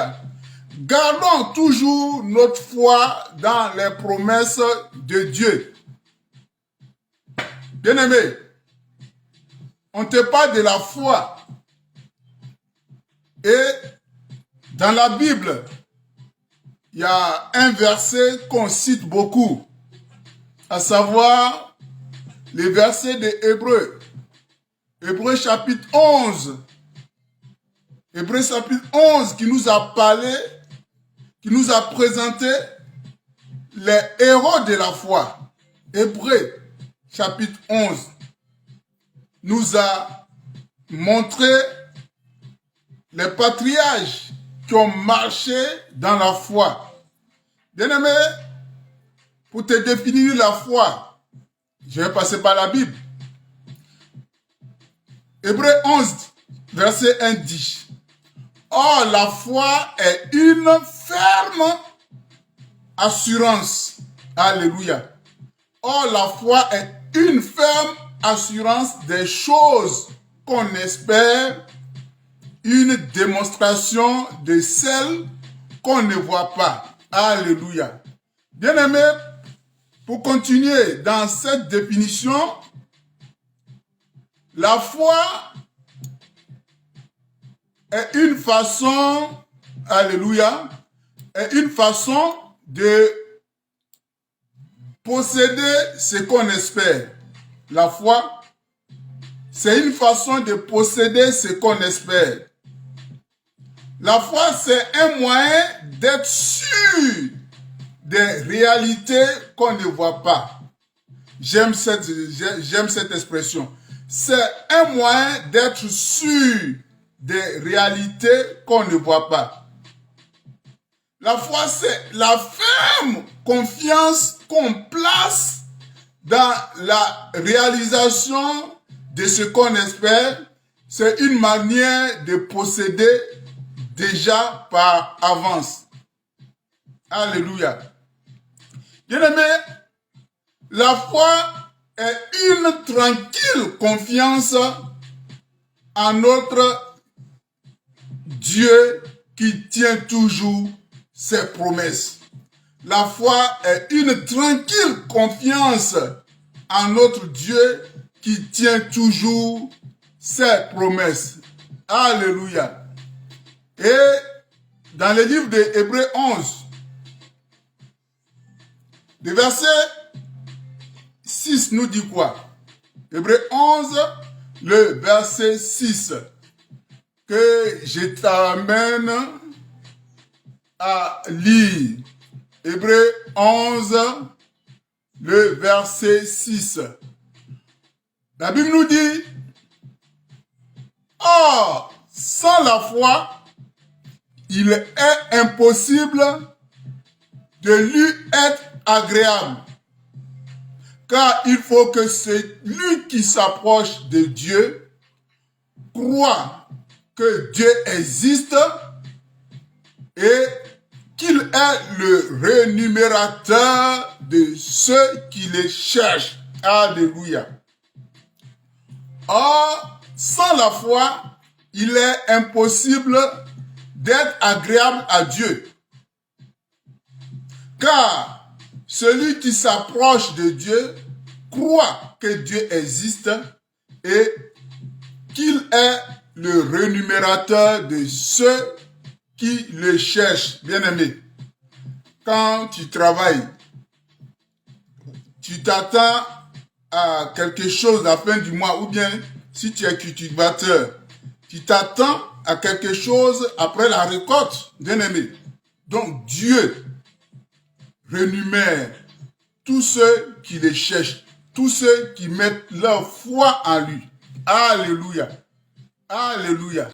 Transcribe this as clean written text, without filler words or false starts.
Alléluia. Gardons toujours notre foi dans les promesses de Dieu. Bien-aimé, on te parle de la foi. Et dans la Bible, il y a un verset qu'on cite beaucoup, à savoir les versets de Hébreux. Hébreux chapitre 11. Hébreux chapitre 11 qui nous a parlé, qui nous a présenté les héros de la foi. Hébreux chapitre 11 nous a montré les patriarches qui ont marché dans la foi. Bien-aimé, pour te définir la foi, je vais passer par la Bible. Hébreux 11, verset 1 dit: Or, la foi est une ferme assurance. Alléluia. Or, la foi est une ferme assurance des choses qu'on espère, une démonstration de celles qu'on ne voit pas. Alléluia. Bien-aimé, pour continuer dans cette définition, la foi est une façon, alléluia, est une façon de posséder ce qu'on espère. La foi, c'est une façon de posséder ce qu'on espère. La foi, c'est un moyen d'être sûr des réalités qu'on ne voit pas. J'aime cette expression. C'est un moyen d'être sûr des réalités qu'on ne voit pas. La foi, c'est la ferme confiance qu'on place dans la réalisation de ce qu'on espère. C'est une manière de posséder déjà par avance. Alléluia. Bien-aimé, la foi est une tranquille confiance en notre Dieu qui tient toujours ses promesses. La foi est une tranquille confiance en notre Dieu qui tient toujours ses promesses. Alléluia. Et dans le livre de Hébreux 11, le verset 6 nous dit quoi? Hébreux 11, le verset 6, que je t'amène à lire. Hébreux 11, le verset 6. La Bible nous dit: Or, sans la foi, il est impossible de lui être agréable. Car il faut que celui qui s'approche de Dieu croit que Dieu existe et qu'il est le rémunérateur de ceux qui le cherchent. Alléluia. Or, sans la foi, il est impossible d'être agréable à Dieu. Car celui qui s'approche de Dieu croit que Dieu existe et qu'il est le rémunérateur de ceux qui le cherchent. Bien-aimé, quand tu travailles, tu t'attends à quelque chose à la fin du mois, ou bien si tu es cultivateur, tu t'attends à quelque chose après la récolte. Bien-aimé, donc Dieu rémunère tous ceux qui les cherchent, tous ceux qui mettent leur foi en lui. Alléluia. Alléluia.